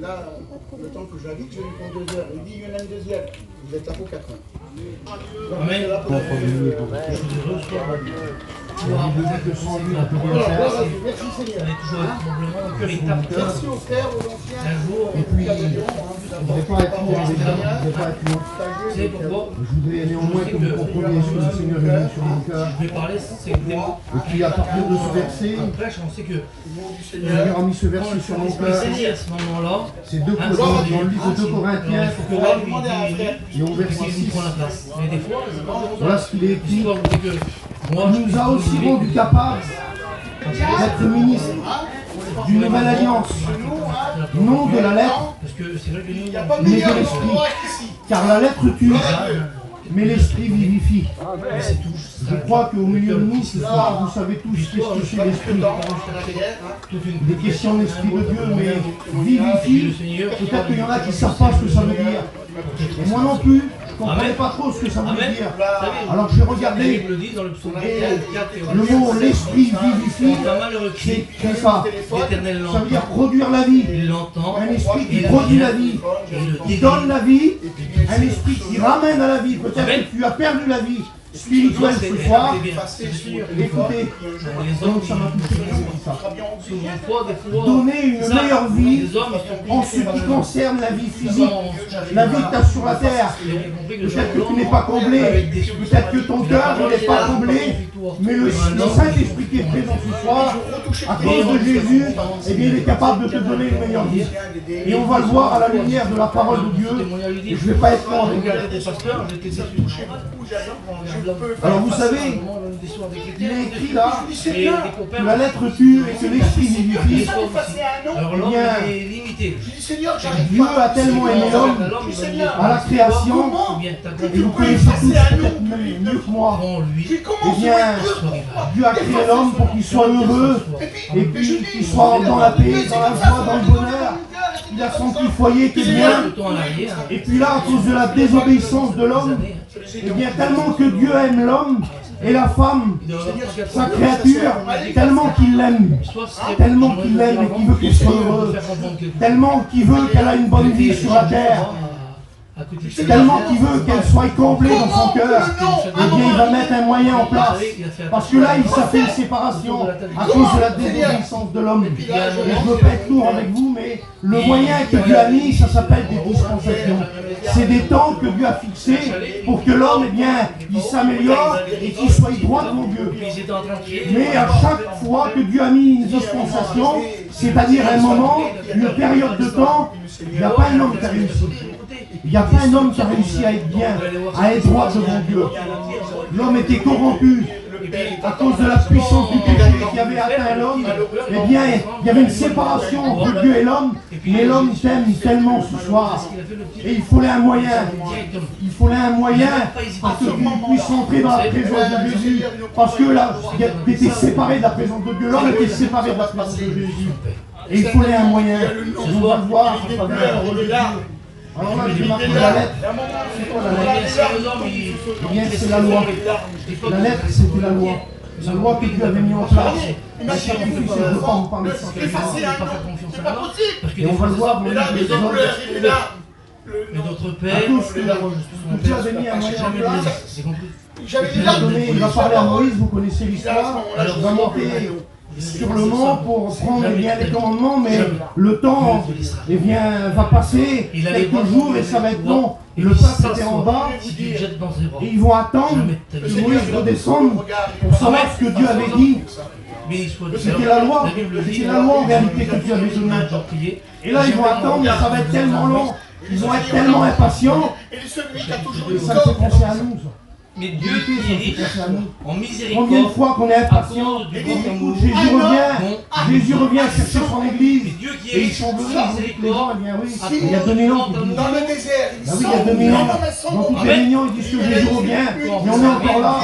là, le temps que je l'invite, je lui prends 2 heures. Il dit, il y en a une deuxième. Vous êtes là pour 4 heures. Amen. Merci Seigneur. Merci aux frères, aux anciens. Un jour, Et puis, je ne voudrais pas être lourd avec ça, je ne voudrais pas être lourd. tu sais pourquoi Je voudrais néanmoins que vous compreniez ce que le Seigneur a mis sur mon cœur. je vais parler, c'est des mots. Et puis à partir de ce verset, En prêche, on sait que le Seigneur a mis ce verset sur mon cœur. l'Esprit à ce moment-là, C'est 2 Corinthiens, dans le livre de Corinthiens, il faut que là, lui dise, et au verset il 6. prend la place. Mais des fois, Voilà ce qu'il est écrit. l'histoire vous dit que moi, Il nous a aussi rendu capables d'être ministres d'une nouvelle alliance, non de la lettre, parce que c'est vrai que nous, Il n'y a pas mais meilleur de l'esprit. endroit qu'ici. Car la lettre tue, mais l'esprit vivifie. c'est tout. Je crois qu'au milieu de nous ce soir, vous savez tous ce que c'est l'esprit. Des questions de l'esprit de Dieu, mais vivifie. Peut-être qu'il y en a qui ne savent pas ce que ça veut dire. Et moi non plus, je ne comprenais pas trop ce que ça voulait dire. Alors j'ai regardé le dit dans le psaume le mot l'esprit vivifie, c'est ça. L'Éternel Ça veut dire produire la vie. il l'entend, Un esprit qui produit la vie, qui donne la vie, un esprit qui ramène à la vie. Peut-être que tu as perdu la vie spirituelle ce soir. Écoutez, donc ça m'a touché ça. Donner une meilleure vie en ce qui concerne la vie physique, la vie que tu as sur la terre. Peut-être que tu n'es pas comblé, peut-être que ton cœur n'est pas comblé, mais le Saint-Esprit qui est présent ce soir, à cause de Jésus, eh bien, il est capable de te donner une meilleure vie. Et on va le voir à la lumière de la parole de Dieu. Et je ne vais pas être long avec alors vous savez, il est écrit là que la lettre tue et que l'esprit vivifie. Alors Eh l'homme bien, est limité. Dieu a tellement aimé l'homme à la création, et vous connaissez tous peut-être mieux que moi. Eh bien, Dieu a créé l'homme pour qu'il soit heureux, et puis qu'il soit dans la paix, dans la joie, dans le bonheur. Il a senti le foyer qui est bien. Et puis là, à cause de la désobéissance de l'homme, eh bien, tellement que Dieu aime l'homme et la femme, sa créature, tellement qu'il l'aime et qu'il veut qu'elle soit heureuse, tellement qu'il veut qu'elle ait une bonne vie sur la terre, tellement qu'il veut qu'elle soit comblée dans son cœur, eh bien il va mettre un moyen en place. Parce que là, ça fait une séparation à cause de la désobéissance de l'homme. Et je ne veux pas être lourd avec vous, mais le moyen que Dieu a mis, ça s'appelle des dispensations. C'est des temps que Dieu a fixés pour que l'homme, eh bien, il s'améliore et qu'il soit droit devant Dieu. Mais à chaque fois que Dieu a mis une dispensation, c'est-à-dire un moment, une période de temps, il n'y a pas un homme qui a réussi. Il n'y a pas un homme qui a réussi à être bien, à être droit devant Dieu. L'homme était corrompu à cause de la puissance du péché qui avait atteint l'homme. Eh bien, il y avait une séparation entre Dieu et l'homme, mais l'homme t'aime tellement ce soir. Et il fallait un moyen. Il fallait un moyen pour que tu puisses entrer dans la présence de Jésus. Parce que là, tu étais séparé de la présence de Dieu. L'homme était séparé de la présence de Jésus. Et il fallait un moyen. On va le voir. Alors là, je marque la lettre. C'est quoi la lettre? Eh bien, c'est la loi. La lettre, c'était la loi. La loi que Dieu avait mis en place. La sacrifice, je ne veux pas vous parler de ça. Et on va le voir dans le livre des Exodes. Mais notre À Père, tous que Dieu avait mis un moyen en place. Il va parler à Moïse, vous connaissez l'histoire. Il va monter sur le mont pour prendre bien les commandements, mais le temps va passer quelques jours et ça va être long. Le peuple était en bas et ils vont attendre que Moïse redescende pour savoir ce que Dieu avait dit. C'était la loi en réalité que Dieu avait donnée. Et là ils vont attendre, mais ça va être tellement long, ils vont être tellement impatients. Ça me fait penser à nous. mais Dieu qui est riche en miséricorde. Combien de fois qu'on est impatient, écoute, Jésus revient chercher son église, et ils sont venus, les gens, eh bien oui, il y a 2000 ans, Dans le désert, ah oui, il y a 2000 ans, dans toutes les réunions, ils disent que Jésus revient, et on est encore là,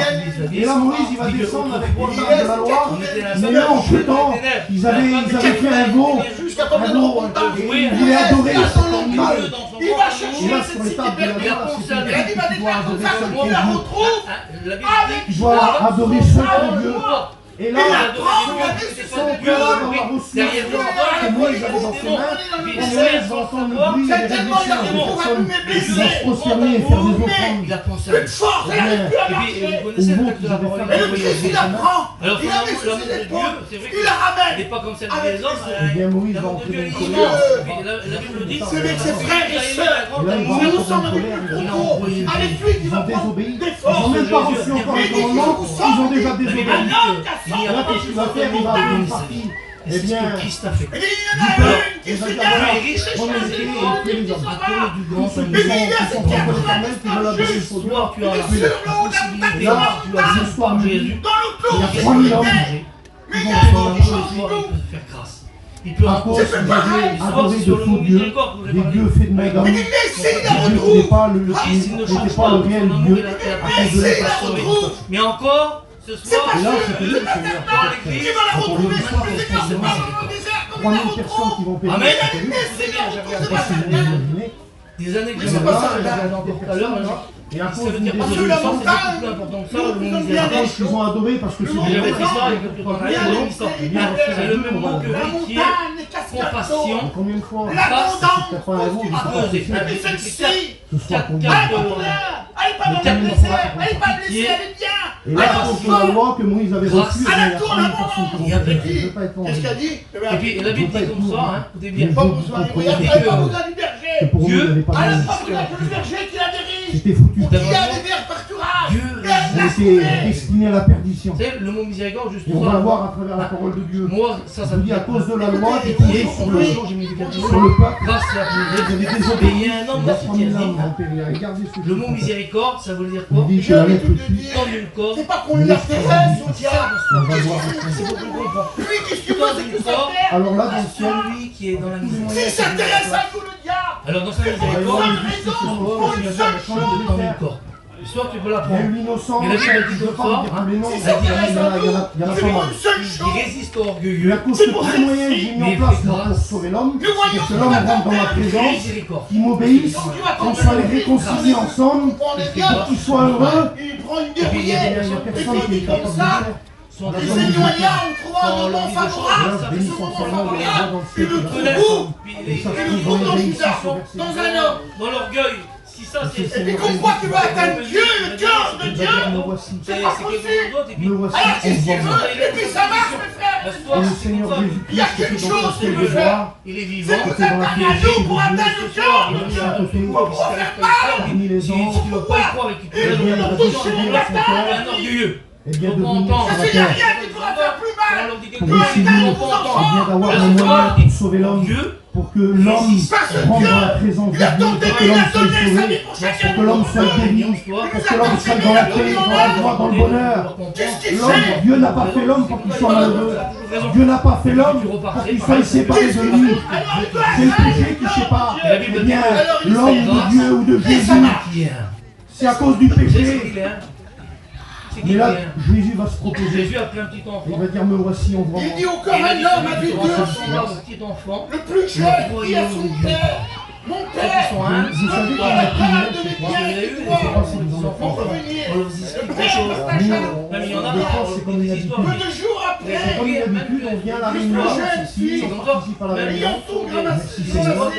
et là Moïse, il va descendre avec les hommes de la loi, mais là, en ce temps, ils avaient fait un veau, et ils voulaient adorer le sang animal. il va chercher Et là, sur les tables de la loi, c'est une il va qui doit déclarer adorer ça, seul on la Dieu. retrouve Tu dois adorer seul ton Dieu. Et là, son cœur d'avoir reçu que Moïse avait dans ses mains, Moïse va entendre le bruit et les réflexions des personnes qui vont se prosterner et faire des offrandes. Il a pensé à Une force, elle arrive plus à Et puis, marcher. vous connaissez le texte de la parole Et le Christ, il apprend. Alors, Il a mis l'amour sur de ses Dieu, épaules. c'est vrai Il la ramène. qu'il n'est pas comme celle Avec des hommes. Eh bien, Moïse va L'amour de entrer Dieu, dans il une est colère. immense. Et puis, la Bible dit C'est avec ses frères et sœurs. Et là, il va Nous entrer sommes dans avec une lui colère. pour avec lui qui Ils va ont prendre désobéi. des Ils n'ont forces. même pas reçu encore le commandement. Ils ont déjà désobéi. Un homme qui a Il y a Là, pas qu'est-ce qu'il va faire? Il va avoir une partie. Et Eh c'est ce bien, que Christ a fait. Il y en a une qui il va se dire, garde. voilà, riche, on est c'est écrit, bon, et puis les qui hommes. s'en Pour va. du grand, Ceux comme qui nous. sont contre l'éternel, qui veulent adorer le faux Dieu. Soir, tu as la Sur l'eau d'un possibilité, Là, tu as le soir Jésus. dans le il y a clos. 3000 hommes Mais il y qui a vont un prendre qui Le change soir, tout. il peut faire grâce. Il peut à cause encore qu'ils avaient soir adoré de sur le faux mot dieux, miséricorde, vous des l'avez dieux parlé. faits de main d'homme. Mais Dieu il essaye qui d'un n'était retrouve. pas le Christ, il ne n'était change pas pas. le réel Son amour, Dieu. il a fait À appel. cause de Essaye la d'un passion. retrouve. Mais encore, ce C'est soir, Et pas là, sûr. c'est Le le Seigneur. sacerdoce qui va la retrouver. C'est pas misère comme il la 3000 personnes qui retrouve. vont payer. Amen. C'est terrible. Écoutez bien, j'ai regardé Je sais pas si vous imaginez. des années que Mais je c'est me pas bats, ça, j'ai là. regardé encore tout à l'heure, là. Et à Ça cause veut d'une dire Parce que désobéissance, la c'est beaucoup montagne, plus important que ça, nous le mot pouvons bien miséricorde. parce qu'ils ont adoré, parce que c'est Le des J'avais fait gens. ça avec le plus grand Il y a rêve, l'histoire. c'est Il y a le même mot que la héritier, montagne, les cascades compassion, d'eau, Combien de fois l'abondance, c'est pas la vôtre, ah, c'est pas posé. possible. mais celle-ci, Ce soir, combien elle est pas pour l'air, elle est pas dans le désert, elle est pas blessée, elle est bien. Et là, à cause de la loi que Moïse avait Grâce reçue, à il y la a tour, 3000 la personnes qui Il vont y a payer. plus. Je ne veux pas être Qu'est-ce qu'il a enlevé. dit Et puis la Bible dit comme ça, hein, écoutez bien. Pas besoin, il n'y a pas besoin du berger. Que pour nous, il n'y avait pas Elle de n'a pas besoin que le berger qui la dirige. C'était foutu. Pour qu'il y a des vers pâturages. Dieu, On était destiné à la perdition. Vous savez, le mot miséricorde, juste Et on ça, va le voir à travers la parole de Dieu. moi, ça Je me vous dis, à cause de la loi qui Et est sur sur le le jour, j'ai mis des sur le peuple, grâce à vous avez Dieu. Et désobéi. il y a un homme Il y a là qui 3000 a âmes dit, vont périr. Regardez ce que le mot miséricorde, ça veut dire Il quoi? dit que la lettre tue. Dans une corde, C'est pas qu'on lui a fait son diable. On va voir. c'est beaucoup plus grand. Lui, qu'est-ce qu'il veut, Dans c'est une que ça corde, perd. Alors là, dans le ciel, celui qui est dans la misère. S'il s'intéresse à nous, le diable. Alors dans sa on va y miséricorde, voir une justice sur soit toi, tu il vas va faire faire le le change change dans de une terre. corde. Soit tu peux la Il y a prendre. l'innocent, Mais la Bible dit je comme parle, ça, mais non, Si il y ça en a s'intéresse à nous, pas c'est mal. une seule Il chose. résiste aux Et à orgueilleux. cause C'est que pour tous les ça moyens que j'ai mis mais en place fais pour grâce. sauver l'homme, Nous voyons que l'homme rentre dans ma présence, Miséricorde. qu'il m'obéisse, qu'on soit réconciliés ensemble, qu'il soit heureux. Il prend une Et puis, il y a guerrière. des Il y a Et personne puis qui il est dit comme capable de ça. dire. Sont Il des s'éloigna, on trouva un Dans moment le livre de favorable. Là, béni Ce son moment Seigneur, il est favorable, dans le il ciel, le il trouve est où Puis Et ça se Il trouve le dans trouve dans les une veilles garçon, ici, dans un homme. Dans l'orgueil. Si ça c'est. Et puis qu'on croit qu'il veut atteindre Dieu, le cœur de il va Dieu. dire, me voici, C'est pas quelque possible. chose d'autre. Et puis, me voici, Alors qu'est-ce qu'il envoie-moi. veut Et puis ça marche, mes frères. la Et soif, le c'est Seigneur comme ça. Jésus-Christ, Il y a qui est quelque dans chose le ciel qu'il de veut gloire, faire. Il est C'est vivant. vous appartenez à nous pour atteindre le cœur. Il est Saint-Esprit, Ni les Si gens. Tu ne veux pas y croire et qu'il te et donne bien une de attention, recevoir il son cœur, est un orgueilleux. et bien de Donc, venir on sur Parce la qu'il n'y a terre. rien qui pourra faire plus On mal. leur dit quelque Pour chose, essayer, ils et vont pas entendre. bien d'avoir Parce un que moyen toi, pour sauver l'homme, Dieu, pour que l'homme Parce que rentre dans la Dieu, présence de il a Dieu, tenté, pour que il a l'homme soit donné sa vie sauvé, pour pour chacun que l'homme soit guéri, toi, pour que l'homme soit dans la paix, dans la joie, dans le bonheur. Qu'est-ce qu'il L'homme, fait? Dieu n'a pas fait l'homme pour qu'il soit malheureux. Dieu n'a pas fait l'homme pour qu'il soit séparé de lui. C'est le péché qui sépare. Eh bien, l'homme de Dieu ou de Jésus, qui est c'est à cause du C'est ce péché. qu'il est. C'est Mais qu'il là, est. Jésus va se proposer. Jésus a pris un petit Il enfant. va dire, me voici, envoie-moi. Il dit encore un homme avec Dieu. Un petit enfant. Le plus jeune qui a son père. Mon père. Vous savez qu'on a prié, c'est quoi? On leur explique des choses. Nous, Mais il y en a de marre, France, c'est comme une habitude. Peu de jours après. C'est comme une habitude, on vient à la réunion, ici, on participe à la réunion. Merci Seigneur.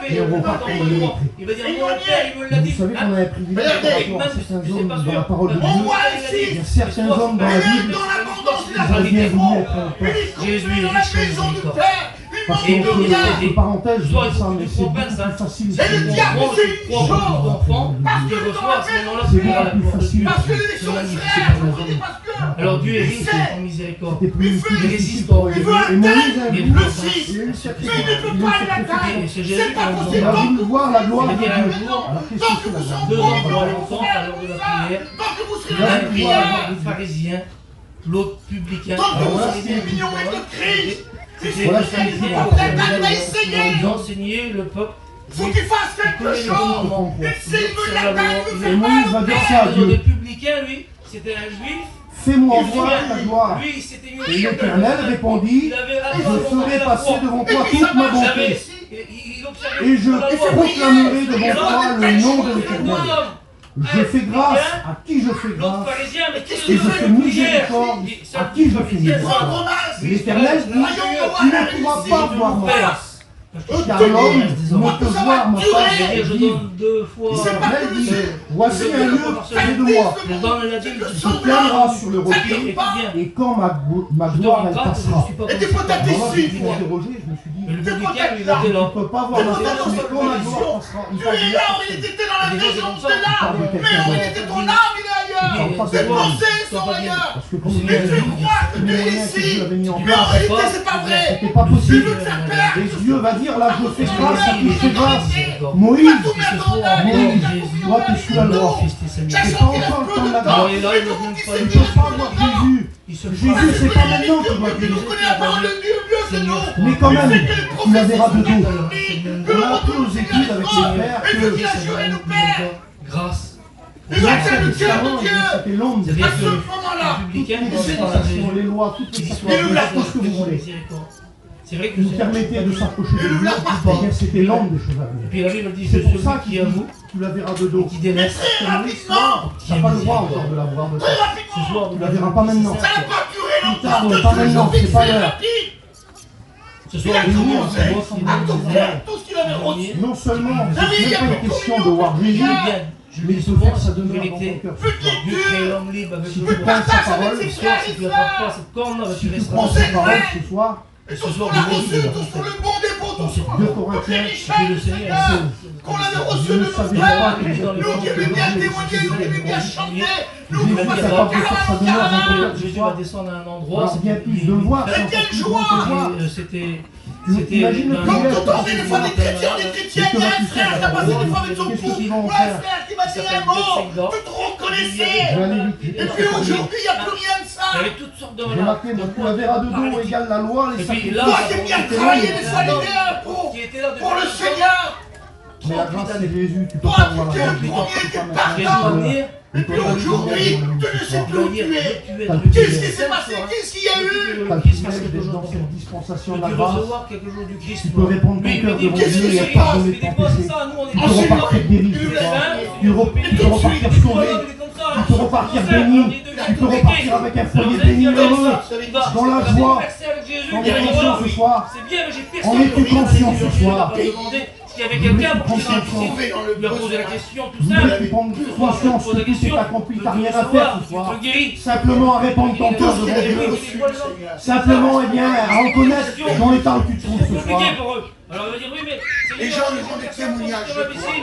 Et on repart pour le lettre. Il va dire, mon père, il me l'a Vous dit. savez qu'on a un privilège par rapport à certains hommes dans la parole de On Dieu. voit Il y ici. a certains hommes dans la Bible Dans l'abondance, il a qui auraient bien fait voulu être un père. Jésus est dans la riche en maison du miséricorde. Père. Parce Il manque de rien. que, entre parenthèses, je dis ça, mais c'est beaucoup ça. plus facile. Et le diable, Moi, c'est je une crois beaucoup chose. d'enfants Parce qui que reçoivent à ce moment-là C'est prière à la beaucoup plus porte de facile. Dieu. Parce que les C'est choses magnifique. frères, je vous dis parce que. Alors Dieu est Il riche sait. en miséricorde. C'était plus Il difficile résiste pour au eux. Il veut Et Moïse a atteindre vu, le il Fils. y a eu une Mais sacrifice. il ne peut pas l'atteindre. Et c'est Jésus C'est qui pas nous possible. Il a voulu voir la gloire de C'est-à-dire Dieu. un jour, Alors qu'est-ce Tant que que vous c'est serez 2 ans pour au l'enfant à l'heure de la prière. Tant que vous serez Là, dans la L'un prière. le pharisien, l'autre publicain. Tant que vous voilà, serez c'est- mignon avec le Christ. Voilà, C'est c'est- il va essayer. Ils ont enseigné le peuple. Faut qu'il fasse quelque chose. Et s'il veut l'atteindre, il Et ne Moïse fait va pas. dire ça à Le Dieu. publicain, lui, c'était un juif. Fais-moi voir ta gloire. Lui, il s'était mis au Et l'Éternel répondit, Il avait je ferai passer devant toi Et puis toute ça ma marche, bonté. Il observait Et je la loi. proclamerai devant toi le nom de l'Éternel. Je fais grâce à qui je fais grâce. Et je fais miséricorde à qui je fais miséricorde. L'Éternel dit, tu ne pourras pas voir ma face. Car l'homme ne peut voir ma face. L'Éternel dit, voici un lieu près de moi. Tu tiendras sur le rocher, et quand ma gloire elle passera. Et des fois t'as Moi, je déçu, suis toi. interrogé, je me suis dit, T'es pas tu ne peux pas voir ma face, mais quand ma gloire passera, il Tu va es là, il était dans la présence de là. Mais où était ton âme, il est ailleurs. Tes pensées sont ailleurs. parce que comme Et tu crois que tu es ici. avait mis en Mais en place, réalité, c'est pas vrai. c'était pas Tu possible. veux te faire perdre. Et Dieu va dire, là, je fais grâce à qui je fais grâce. Tu Moïse, vas tout mettre en œuvre. Moïse, toi, tu suis la loi. J'ai C'est pas senti encore le temps de la temps. grâce. Et tout le monde qui Tu s'est ne mis peux pas voir Jésus. Jésus, c'est pas maintenant que tu dois Tu guérir. nous connais la parole de Dieu mieux que nous. Mais quand même, Tu sais que les tu la verras de dos. prophéties On a appris aux études avec les pères et Dieu qui a que juré nous père. Grâce. Il a fait le cœur de l'Ancien Dieu. c'était l'ombre. À ce moment-là, Toutes les dispensations, les lois, toutes les dispensations, tout ce que vous voulez. C'est vrai que Vous permettez de s'approcher de Dieu, eh bien c'était l'ombre des choses à Et venir. puis la Bible dit C'est que pour ça celui qui qu'il avoue, tu la verras de dos. qui délaisse, très rapidement, Tu n'as pas le droit encore de la voir de très tête. ce rapidement. soir, Tu la verras pas maintenant. Ça n'a pas duré longtemps. Pas Deux maintenant, jours, c'est pas c'est l'heure. rapide. ce Il soir, a nous, commencé on voit qu'il à nous tout disait, faire, tout ce qu'il avait reçu. Non seulement, David, c'est il y a pas une beaucoup question de de voir Jésus, bien, je mais lui il dis faut souvent, faire sa c'est une demeure dans vérité. ton cœur. Plus de Dieu Dieu. crée l'homme libre avec Si le tu jour. prends sa Partage parole, avec Ce ses soir, frères si et tu n'attrapes pas sœurs. cette corne, si tu tu resteras prends dans sa cette parole ce soir, Et Ce tout ce soir, qu'on a nous, reçu, nous, tout sur le bon dépôt, tout c'est sur 2 les Corinthiens, richesses du Seigneur, qu'on avait reçu de je ne nos savais pères, pas que nous qui aimons bien témoigner, nous qui aimons bien chanter, nous qui Jésus passons est capable de faire sa demeure dans ton carrément. cœur ce Jésus va soir. descendre à un endroit. Alors bien plus de le voir, Mais c'est quelle encore plus joie! bon de le voir. C'était. Imagine le Quand privilège tu de entendais des fois des chrétiens, des chrétiennes, il y a un frère qui a passé des fois avec son Qu'est-ce cou, qu'ils vont ou un faire? frère qui m'a dit un mot, tu te reconnaissais. Je vais aller vite. Et puis aujourd'hui, il n'y a plus rien de Il y ça. avait toutes sortes de J'ai marqué, donc tu la verras de dos égale la loi, les Et puis sacrifices. là, Toi qui aimes bien travailler des fois les gars pour qui était là le Seigneur, Mais la grâce c'est Jésus, tu peux toi pas voir qui la es grâce. le premier, tu Jésus va pardonnes. venir. Et puis aujourd'hui, tu ne sais plus où tu es. Qu'est-ce Qu'est-ce qui s'est passé? Qu'est-ce qu'il y a eu? T'as le privilège d'être dans cette dispensation de la Tu grâce. recevoir quelque chose du Christ. Tu peux répondre ton cœur devant Dieu et pardonner tes péchés. Tu peux repartir guéri ce soir. Tu peux repartir sauvé. Tu peux repartir béni. Tu peux repartir avec un foyer béni heureux. Dans la joie. Dans les conscients ce soir. C'est bien, mais j'ai personne. En es-tu conscient ce soir? S'il y avait quelqu'un pour qui il lui a posé la question, tout ça. Tu prends conscience que tout est accompli, t'as rien à faire ce soir. Simplement à répondre ton cœur devant Dieu. Simplement, eh bien, à reconnaître dans l'état où tu te trouves ce soir. pour eux. Alors on va dire oui, mais Les gens ils ont des témoignages.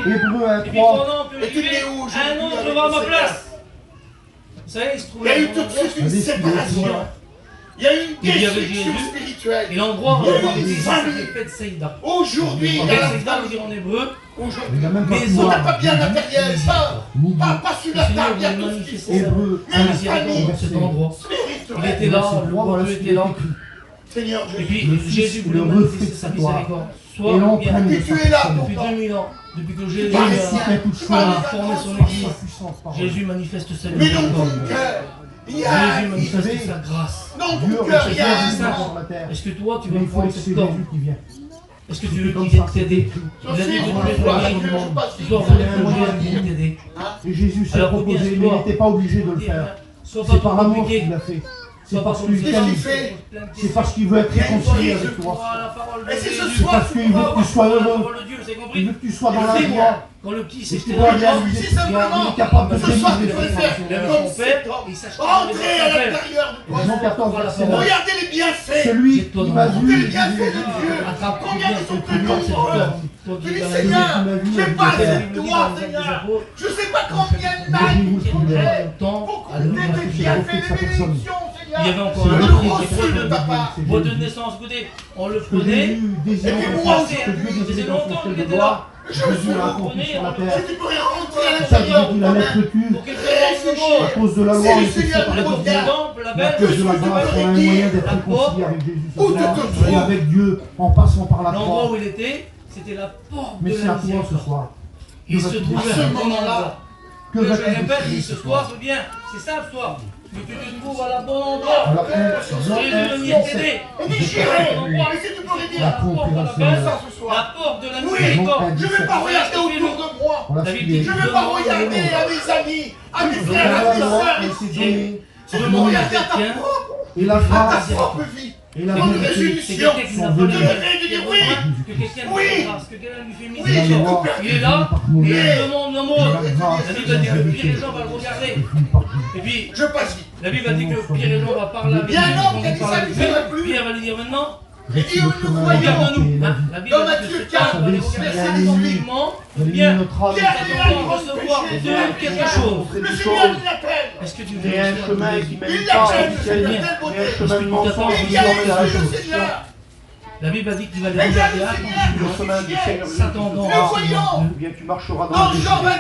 Hébreux 1, Et puis 3. pendant que Et tu es où un autre va à ma place. Vous savez, il se Il y trouvait a eu à tout de suite une Allez, séparation. Il y a eu une Il y avait destruction Jésus. spirituelle. Et l'endroit où Il y a on va eu dire des ça familles. s'appelle Bethsaïda. Aujourd'hui, dans la Bethsaïda veut dire en hébreu. aujourd'hui, Il n'a même pas Mais on n'a pouvoir. pas bien matériel, pas sur la table, il y a tout ce qu'il faut. Hébreux Un miséricorde dans cet endroit. Il était là, le roi était là. Seigneur Et Jésus. puis Le Fils, Jésus le voulait reflet manifester de sa sa gloire. miséricorde. Et Soit bien l'empreinte de Et tu sa es là pour depuis personne. 2000 ans, depuis que Jésus Par a les Si siens. qu'un coup de Par choix, les formé son annonces. église, sa puissance par Jésus manifeste sa Mais dans miséricorde. ton cœur, il y Jésus a manifeste sa grâce. dans Dieu ton cœur, il y a recherche un un sang. sur la terre. Est-ce que toi, tu Mais veux il faut prendre que c'est cette corde? Jésus qui vient. Est-ce que tu veux C'est comme qu'il vienne ça, t'aider? c'est écrit. Il a dit que tu Je veux passe, ce soir, je vous passe. êtes obligé de vienne t'aider. Et Jésus s'est Alors, proposé, bien, mais il n'était pas obligé de le faire. Sois C'est pas par trop amour compliqué. qu'il l'a fait. C'est Sois pas parce trop qu'il Qu'est-ce t'aime. qu'il fait? C'est parce qu'il veut être réconcilié avec toi. Et c'est ce C'est soir parce qu'il veut que tu sois heureux. Il compris? veut que tu sois dans la joie. Quand le petit Et s'est tu dois réaliser Si que simplement, il est capable de ce soir, tu délivrer peux de faire ton Il avait comme son père, cet homme. il s'achetait Entrez à des l'intérieur de toi. Jean 14, verset 9. Regardez les bienfaits. Celui qui m'a Regardez vu, les bienfaits de Dieu. Combien ils sont plus grands pour eux. Tu dis, Seigneur, j'ai pas assez de toi, Seigneur. Je sais pas combien de mal j'ai pour compter tes bienfaits, les bénédictions, Il y avait Seigneur. encore un Je autre le qui reçu de ta part. Boîte de naissance, écoutez, on le que prenait. Jésus désire Et puis de moi faire aussi, ce que Dieu désirait dans son ciel de gloire. Je Jésus suis l'a accompli sur la terre. Si tu peux rentrer à C'est ça que l'intérieur dit de la lettre toi-même. tue. Pour qu'il fasse À cause de la loi, C'est on le était Seigneur séparés qui de revient. Dieu. la Mais à belle, cause de la grâce, on a un moyen d'être réconcilié avec Jésus. Où tu te Et trouves? avec Dieu en passant par la l'endroit croix. où il était, c'était la porte Mais de c'est la à toi ce miséricorde. soir. Il se À trouvait ce à moment-là, Que je va-t-il répète, décider ce soir, c'est bien. C'est ça ce soir. Que tu te trouves à la bonne endroit. Alors, Jésus veut venir t'aider. Et déchiré. Et si tu peux À dire la porte de la coopération. paix, ce soir. la porte de la Oui, miséricorde. je ne vais pas regarder autour de moi. on l'a filé. Je ne vais pas regarder à mes amis, à mes frères, à mes soeurs ici. Je veux me regarder à ta propre, Et la à ta grâce propre vie. et la Ton vérité résolution. C'est quelqu'un qui sont n'a pas de venus. De dire oui. que quelqu'un lui Oui. fait grâce, que quelqu'un lui fait Oui, Et la j'ai miséricorde. loi tout perdu. Il est là, finit et par il demande l'amour. La grâce La Bible et a dit la que vérité Pierre et Jean vont le regarder. finit par Et puis, Je passe vite. la Bible a dit que Pierre et Jean vont parler avec Il y a un homme qui a lui. dit ça, il ne viendra plus. Pierre va lui dire maintenant, Et dit, nous croyons. regarde-nous. Hein, la Bible Dans a dit Matthieu que ce temps 4, va les verset regarder 1, attentivement. Vous Bien, avez notre âme. Pierre, nous allons recevoir de quelque chose. Le Seigneur nous l'appelle. Est-ce que tu Il y a un chemin qui mène Il pas l'appelle, au le ciel. Seigneur, Il y a telle beauté. un chemin de mensonge Il qui y a mène à la le justice. Seigneur. La Bible a dit qu'il va les Et bien regarder le Le Seigneur, chemin du Seigneur s'attendant Nous voyons. bien tu marcheras dans Dans le Jean péché.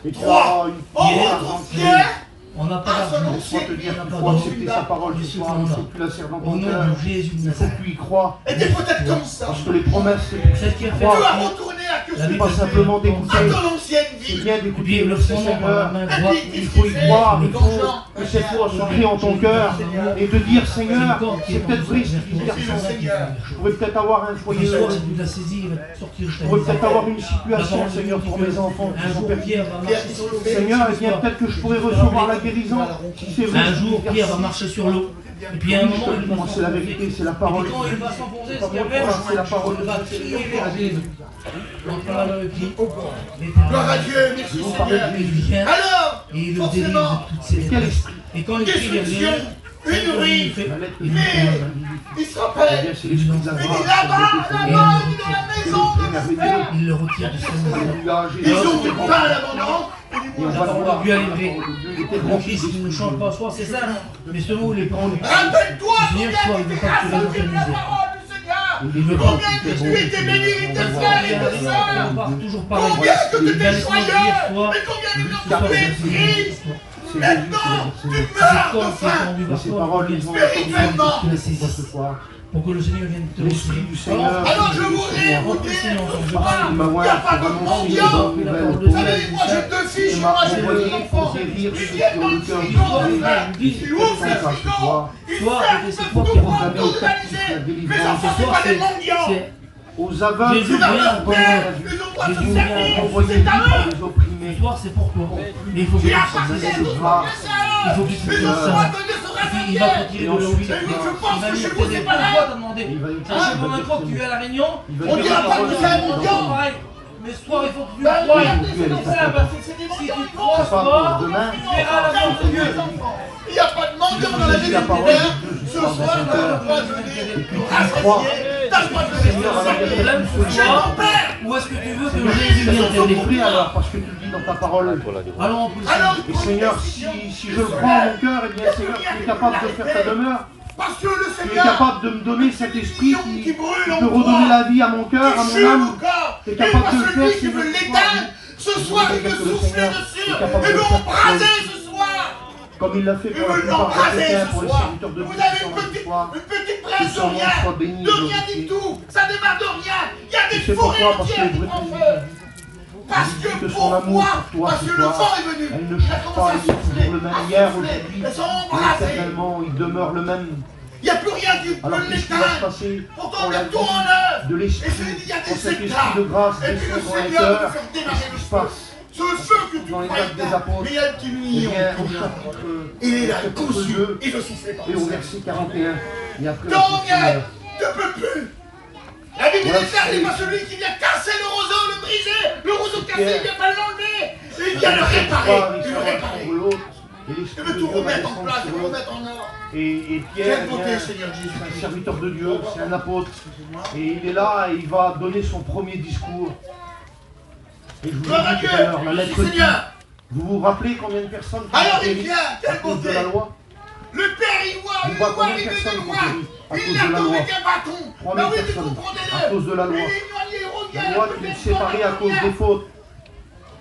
21, Et tu 3, auras une on retrouve Pierre. On n'a pas Ah, son d'argent. ancien Laisse-moi te dire On n'a qu'il pas faut d'argent. accepter sa parole ce soir. Il faut que tu la serres dans Au ton nom cœur. de Jésus de Il faut Nazareth. que tu y crois. était peut-être comme ça. Parce que les promesses, c'est pour Celle qui a fait Tu vas croire. retourner à que La C'est Bible pas simplement d'écouter. à ton ancienne C'est vie. bien Et puis d'écouter le le son par la Seigneur. main Et droite. puis, Il faut y croire, il Comme faut Jean, que cette foi soit prise en ton cœur et te dire Seigneur, c'est peut-être triste, ce garçon. Je pourrais peut-être avoir un foyer Ce soir, heureux. si tu l'as saisi, il va te sortir de Je ta pourrais vie. peut-être avoir une situation, Seigneur, pour mes enfants qui Un sont jour, perdus. Pierre va marcher sur l'eau. Seigneur, eh bien peut-être que je pourrais recevoir la guérison. Si c'est vrai, Un jour, Pierre va marcher sur l'eau. Et puis à un moment, il va moi, c'est la vérité, c'est la Et parole. puis quand il va s'enfoncer, Pas ce qu'il moi, appelle, c'est la parole. il va crier vers Jésus. On parle avec lui. Gloire à Dieu, merci Nous parler Seigneur. de Il vient Alors, et il le forcément, délivre de toutes ses Quel dépressions. esprit? Et quand il crie vers Jésus, destruction, une rive. La lettre il Mais il se rappelle. Eh bien, c'est l'esprit de la Il dit grâce. là-bas, il dit dans la maison de mon père. il le retire de son maison. Alléluia, Ils Jésus. ont du pain à l'abondance. Et on La va parole voir de Dieu a livré. Dieu était Mon fils, il ne change pas, soit c'est ça, mais ce mot, il est pas en lui. Rappelle-toi combien Seigneur, toi, tu il veut étais pas que tu grâce les à la organises. parole du Seigneur. Il veut pas Combien que que tu tu étais béni, tes frères et tes sœurs. On part toujours pareil. Combien que tu Il va étais laisser joyeux. dire, toi, Mais combien de ce temps soir, tu es c'est triste. C'est Maintenant, tu Jésus. meurs c'est toi de qui es faim. tendu Et vers ces toi, paroles, bien ils ont spirituellement. que tu la saisisses. ce soir. Pour que le Seigneur vienne te L'Esprit du retirer. Seigneur. Alors je voudrais vous dire ce soir, Il m'a il n'y a pas de mendiant. Vous savez, moi j'ai deux filles chez moi, j'ai deux enfants. Ils viennent dans le frigo, ils ouvrent le frigo, ils servent tout prendre, tout analyser. Mes enfants, c'est pas des mendiants. Aux aveugles, Jésus Tu vas vient leur pour faire, nous. ils ont droit de Jésus se vient servir, envoyer c'est à eux. les opprimés. Ce soir, c'est pour toi. Mais il faut que Tu tu as te parti sentes. des autres, c'est à eux. Il faut que tu te Ils ont sentes le droit ça. de se Et puis, il va te rassasier. tirer de l'eau. Et oui, je pense Il va que lui chez vous, poser c'est plein de pareil. fois, t'as demandé. Il va lui Ça, la première fois que tu es à la Réunion, On dira pas que c'est un mendiant. pareil. Mais ce soir, il faut que tu Ben, crois. regardez, Dieu, c'est elle comme est ça, pas parce que c'est des Si mendiants. tu crois C'est pas ce soir, pour demain. tu verras la grâce de Dieu. Il n'y a pas de mendiant dans la vie La de parole Père. de Dieu, Ce soir, tu as le droit de venir crois. rassasier. T'as le droit de venir Seigneur, te alors, servir. il y a ce Chez soir, mon Père. ou est-ce que tu veux que Seigneur, Jésus vienne ils sont t'aider? compris alors, parce que tu le dis dans ta parole. Allons, on peut le Alors, Et Seigneur, si je le prends en mon cœur, eh bien Seigneur, tu es capable de faire ta demeure. parce que le Tu es Seigneur capable de me donner cet esprit qui brûle peut en redonner toi, la vie à mon cœur, à qui mon fume âme. encore. T'es Et capable moi, de le celui faire, qui Seigneur, veut ce l'éteindre, ce soir, il que veut le souffler Seigneur dessus. est capable Et de veut faire embraser ce soir. Comme il l'a fait Il pour la veut plupart des l'embraser chrétiens, ce pour les soir. serviteurs de Vous Dieu avez qui sont là ce soir. une petite braise de son nom rien. soit béni, De rien glorifié. du tout. Ça démarre de rien. Il y a Tu des sais forêts pourquoi? Parce entières que qui le prennent vrai feu. Parce Il dit que que son amour pourquoi? pour toi, Parce ce que le soir, vent est venu. elle ne Il a change commencé pas, à il est souffler. toujours le même hier, À souffler. aujourd'hui, Elles sont et embrasées. éternellement, il demeure le même. Il n'y a plus rien qui Alors peut qu'est-ce qui va se l'éteindre. passer Pourtant, quand on la met tout en œuvre. de Et l'esprit, je lui dis, il y a quand des cet éclats. esprit de grâce Et puis le descend dans les Seigneur cœurs, veut faire démarrer le qu'est-ce qui se feu. passe? Ce feu que tu Dans les crois actes des éteint, apôtres, mais il y a une qui Eh nuit bien, en au toi. chapitre Il est là, 2, conçu, et je soufflais par et le au ciel. verset 41, et après la Ton prière. miel ne peut plus. La Bible Voilà, est claire, c'est- il pas celui qui vient casser le roseau, le briser. Le roseau cassé, il vient pas l'enlever. Il vient le réparer. Il le réparer. Et Il l'esprit veut de tout Dieu va remettre en descendre place, il sur veut eux. remettre en ordre. Et Pierre, Quelle eh beauté, bien, Seigneur Jésus. c'est un serviteur de Dieu, c'est un apôtre. Et il est là et il va donner son premier discours. Et je vous Gloire à ai dit Dieu. tout à l'heure, la lettre Merci, Seigneur. Vous vous rappelez combien de personnes qui Alors ont il péri vient, à quelle cause de beauté. la loi? Le Père, il voit, Vous il voyez voit combien de arriver personnes de qui loin. ont péri à Il cause l'a de la tombé loi? qu'un bâton. 3000 Ben oui, mais personnes comprenez-le. à cause de la loi. Et il revient, La loi qui est peut-être séparée à cause des fautes.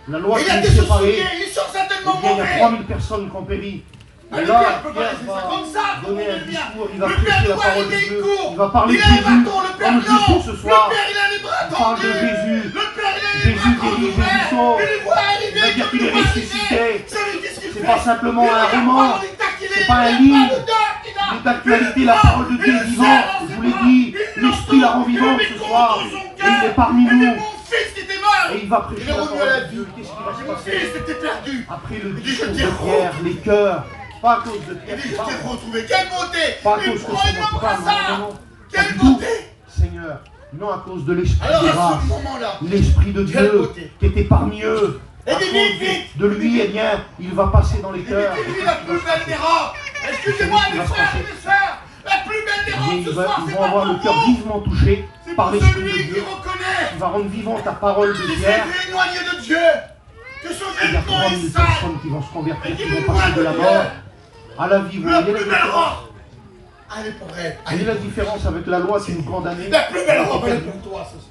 La loi Il qui a est été se séparée. souvenir, ils sont Eh certainement bien, il y a mauvais. 3000 personnes qui ont péri. Ah, Et le là, Père peut pas Pierre laisser ça va comme ça, donner un comprenez bien. discours, il va Le prêcher Père la doit parole de arriver, il Dieu. court. Il va parler Il de a un Jésus. bâton, le Père Comme non. Jésus ce Le soir. Père, il a les bras Il parle de tendus. Jésus. Le Père, il a les Jésus bras guérit, ouverts. Jésus sauve. Il les voit arriver Il va dire comme qu'il est il voit ressuscité. arriver. pas simplement un roman, c'est pas un livre, il est d'actualité, la parole de Dieu est vivante. Je vous l'ai dit, l'Esprit la rend vivante ce soir, et il est parmi nous. Et il va prêcher la parole de Dieu. Qu'est-ce qui va se passer après le discours de Pierre, les cœurs, pas à cause de Pierre, Je t'ai retrouvé, quelle beauté! pas à cause que c'est notre femme, non, Quelle nous, beauté! Seigneur, non à cause de l'Esprit Alors de à grâce, ce moment-là, l'Esprit de quelle Dieu beauté. qui était parmi eux. Et À vite, cause vite. de lui, eh bien, il va passer dans les cœurs. c'est la plus belle des robes! Excusez-moi, mes frères et mes sœurs! La plus belle des robes ce soir, Ils c'est vont pas avoir pour le cœur vous! vivement touché C'est par pour l'Esprit de celui qui Dieu. reconnaît Il va rendre vivante la parole de qu'il s'est Pierre. éloigné de Dieu! Que son Il y a vêtement 3 est 000 sale! personnes qui vont se convertir, qui vont passer de la mort à la vie. Vous La voyez plus la belle différence? robe! Elle est pour elle! Quelle est la différence avec la loi qui nous condamnait? La plus belle robe, elle est pour toi ce soir!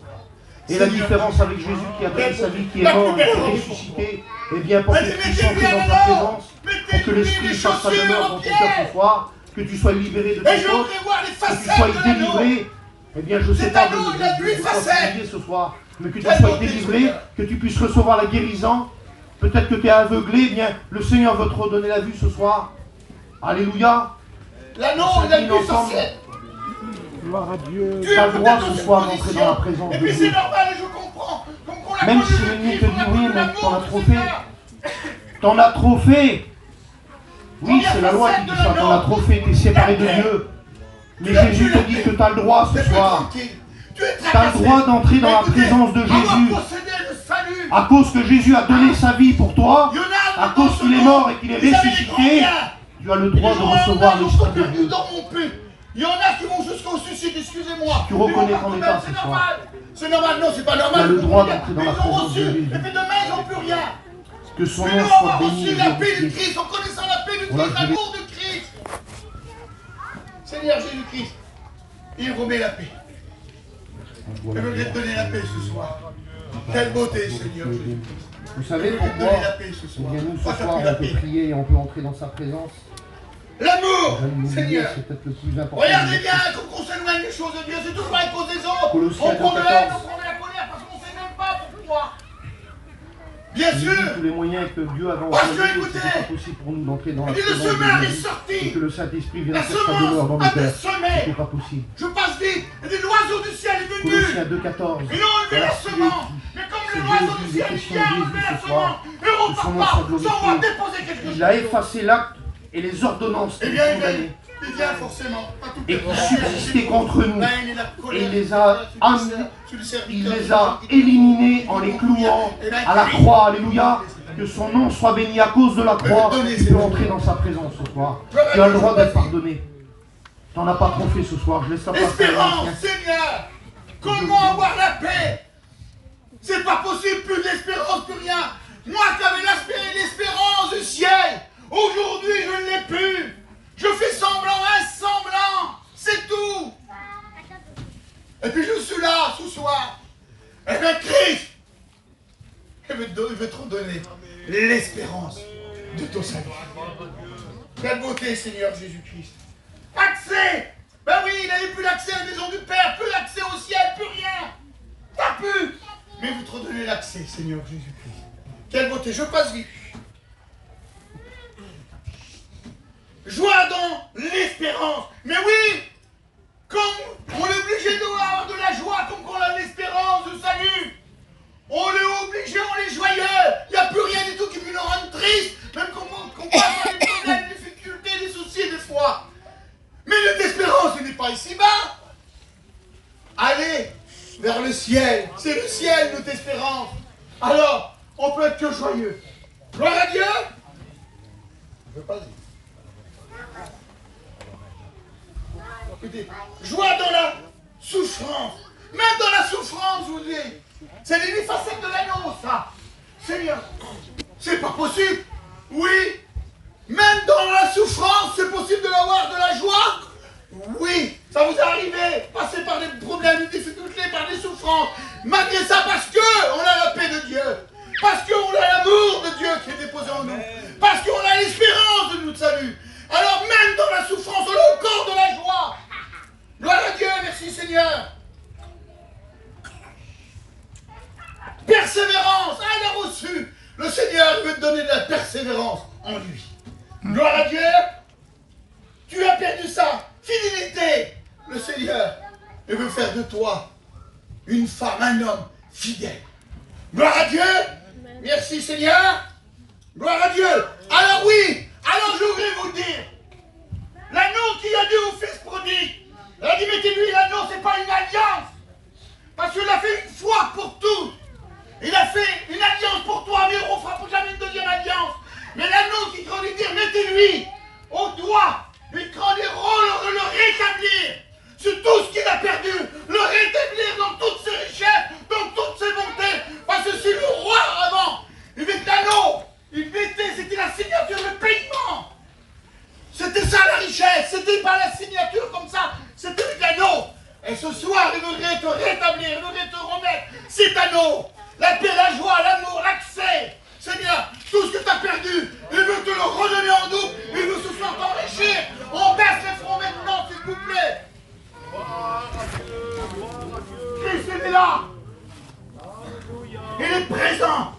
Et la différence avec Jésus qui a donné sa vie, qui est mort, qui est ressuscité, eh bien pour que tu puisses entrer dans sa présence, pour que l'Esprit fasse sa demeure dans ton cœur ce soir, que tu sois libéré de Et tes je fautes, voudrais voir les que tu facettes sois de l'anneau! délivré. Eh bien, je ne sais Cet pas anneau, il a 8 de quoi facettes. prier ce soir, mais que tu Quelle sois beauté, délivré, Seigneur. que tu puisses recevoir la guérison. Peut-être que tu es aveuglé, eh bien, le Seigneur veut te redonner la vue ce soir. Alléluia. L'anneau, il a 8 facettes! Gloire à Dieu. Tu as le droit ce soir d'entrer dans la présence Et de puis Dieu. c'est normal, et je comprends. Comme qu'on l'a Même connu si le l'ennemi Christ, te on dit a oui, connu mais l'amour, t'en as trop Seigneur. fait. T'en as trop fait. Oui, c'est la loi qui dit ça, t'en as trop fait, t'es séparé de Dieu. Mais Jésus te dit que tu as le droit ce Mais plus soir. tranquille. Tu es Tu as tracassé. le droit d'entrer dans la Écoutez, présence de on va Jésus. posséder le salut. À cause que Jésus a donné sa vie pour toi, à cause qu'il est mort et qu'il est ressuscité, tu as le droit de recevoir l'Esprit de Dieu. Il y en a qui vont jusqu'au suicide, excusez-moi. Tu reconnais Ils vont ton pas état c'est ce soir. normal. C'est normal, non, c'est pas normal. Tu as le Ils droit ont d'entrer dans la reçu, présence de Jésus. et puis demain, ils n'ont plus rien. Que son Mais nom nous, on soit a béni reçu et la paix du glorifié. Christ, en connaissant la paix du Voilà, Christ, je vais- l'amour de Christ. Seigneur Jésus-Christ, il remet la paix. Je veux te donner la paix ce soir. Quelle beauté, Seigneur Jésus-Christ. Vous savez Je veux te pourquoi donner la paix ce Eh soir. bien, nous, ce Toi, t'as soir, plus la on peut paix. prier et on peut entrer dans sa présence. L'amour, J'allais l'oublier, Seigneur. c'est peut-être le plus important. Regardez bien, comme on s'éloigne des choses de Dieu, c'est toujours à cause des autres. Colossiens On prend de 2,14. l'aide, on prend de la colère parce qu'on ne sait même pas pourquoi. Bien Il dit sûr, tous les moyens que Dieu avait Parce que, employés, écoutez, c'était pas possible pour nous d'entrer dans la il dit, le présence de semeur est Jésus. Et sorti. que le Saint-Esprit vienne La faire sa demeure dans semence nos a été cœurs. semée. C'était pas possible. Je passe vite. Et des l'oiseau du ciel est venu. Colossiens 2,14. Ils ont enlevé la semence. Mais comme C'est le oiseau Jésus, du il est ciel question vient de enlever Jésus la ce soir. semence et Que son repart nom pas soit sans avoir glorifié. déposé quelque chose. Il a effacé l'acte et les ordonnances Eh qui bien, condamnaient. il vient forcément. Pas tout Et le qui temps. subsistaient contre nous. La haine et la colère. Et il les a amenés, Sur le il serviteur. les a éliminés en les clouant à la croix. Alléluia. Que son nom soit béni à cause de la croix. Tu peux entrer dans sa présence ce soir. Tu as le droit d'être pardonné. Tu n'en as pas trop fait ce soir. Je laisse la place à Espérance, Seigneur. Seigneur. Comment avoir la paix? C'est pas possible, plus d'espérance, plus rien. Moi qui avais l'espérance du ciel, aujourd'hui je ne l'ai plus. Je fais semblant, un semblant, c'est tout. Et puis je suis là ce soir. Et bien Christ, il veut te redonner l'espérance de ton salut. Quelle beauté, Seigneur Jésus-Christ. Accès. Ben oui, il n'avait plus l'accès à la maison du Père, plus l'accès au ciel, plus rien. T'as plus. Mais vous te redonnez l'accès, Seigneur Jésus-Christ. Quelle beauté, je passe vite. Joie dans l'espérance. Mais oui, comme on est obligé d'avoir de la joie, comme qu'on a l'espérance du salut. On est obligé, on est joyeux. Il n'y a plus rien du tout qui peut nous rendre tristes, même qu'on passe par les problèmes, les difficultés, les soucis des fois. Mais notre espérance, ce n'est pas ici-bas. Allez vers le ciel. C'est le ciel, notre espérance. Alors, on peut être que joyeux. Gloire à Dieu. Je veux pas dire. Écoutez, joie dans la souffrance. Même dans la souffrance, je vous dis. C'est les 8 facettes de l'agneau, ça. Seigneur, c'est pas possible. Oui. Même dans la souffrance, c'est possible de l'avoir de la joie. Oui, ça vous est arrivé. Passer par des problèmes, des difficultés, par des souffrances. Malgré ça, parce que on a la paix de Dieu. Parce qu'on a l'amour de Dieu qui est déposé en nous. Parce qu'on a l'espérance de notre salut. Alors même dans la souffrance, on a encore de la joie. Gloire à Dieu, merci Seigneur. Persévérance, elle a reçu. Le Seigneur veut te donner de la persévérance. en lui. Gloire à Dieu. Tu as perdu ça. Fidélité. Le Seigneur veut faire de toi une femme, un homme fidèle. Gloire à Dieu. Merci Seigneur. Gloire à Dieu. Alors oui, alors je voudrais vous dire, l'anneau qui a dit au fils prodigue, il a dit mettez-lui l'anneau, c'est pas une alliance. Parce qu'il a fait une fois pour toutes. Il a fait une alliance pour toi, mais on ne fera jamais une deuxième alliance. Mais l'anneau qui grandit dire mettez-lui au doigt, lui grandiront le rétablir sur tout ce qu'il a perdu, le rétablir dans toutes ses richesses, dans toutes ses bontés. Parce que c'est le roi avant. Il met l'anneau, il mettait, c'était la signature, le paiement. C'était ça la richesse, c'était pas la signature comme ça, c'était l'anneau. Et ce soir, il voudrait te rétablir, il voudrait te remettre cet anneau. La paix, la joie, l'amour, l'accès. Seigneur, tout ce que tu as perdu, il veut te le redonner en double, il veut ce soir t'enrichir. On baisse les fronts maintenant, s'il vous plaît. Christ est là. Il est présent.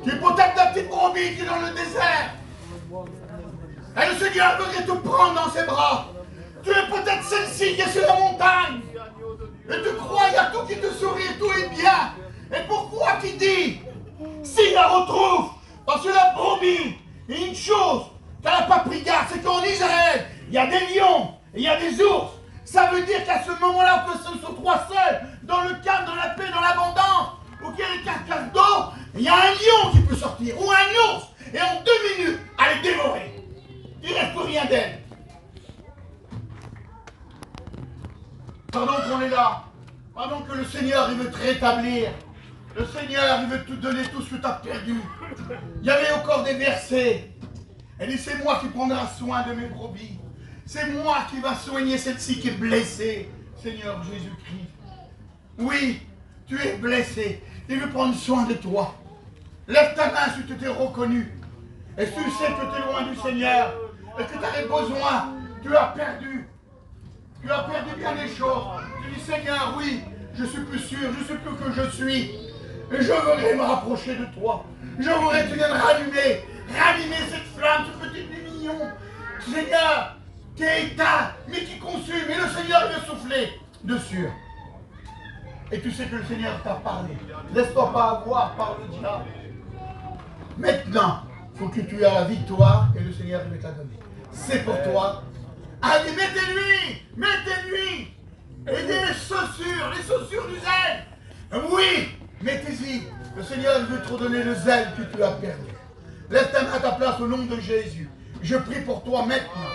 Tu es peut-être ta petite brebis qui est dans le désert. Et le Seigneur voudrait te prendre dans ses bras. Tu es peut-être celle-ci qui est sur la montagne. Et tu crois, il y a tout qui te sourit, tout est bien. Et pourquoi tu dis, s'il la retrouve, parce que la brebis, il y a une chose qu'elle n'a pas pris garde, c'est qu'en Israël, il y a des lions et il y a des ours. Ça veut dire qu'à ce moment-là, que ce sont trois seuls, dans le calme, dans la paix, dans l'abondance, ou qu'il y a des carcasses d'eau, il y a un lion qui peut sortir, ou un ours, et en 2 minutes, elle est dévorée. Il ne reste plus rien d'elle. Pardon qu'on est là. Pardon que le Seigneur, il veut te rétablir. Le Seigneur, il veut te donner tout ce que tu as perdu. Il y avait encore des versets. Elle dit, c'est moi qui prendrai soin de mes brebis. C'est moi qui va soigner celle-ci qui est blessée. Seigneur Jésus-Christ. Oui, tu es blessé. Il veut prendre soin de toi. Lève ta main si tu t'es reconnu. Et si tu sais que tu es loin du Seigneur. Et que tu avais besoin. Tu as perdu. Tu as perdu bien des choses. Tu dis, Seigneur, oui, je suis plus sûr, je sais plus que je suis. Et je voudrais me rapprocher de toi. Je voudrais que tu viennes rallumer cette flamme, ce petit mignon. Seigneur, qui est éteint, mais qui consume. Et le Seigneur veut souffler dessus. Et tu sais que le Seigneur t'a parlé. Laisse-toi pas avoir par le diable. Maintenant, il faut que tu aies la victoire et le Seigneur veut te la donner. C'est pour toi. Allez, mettez-lui. Et les chaussures du zèle. Oui, mettez-y. Le Seigneur veut te redonner le zèle que tu as perdu. Laisse ta main à ta place au nom de Jésus. Je prie pour toi maintenant.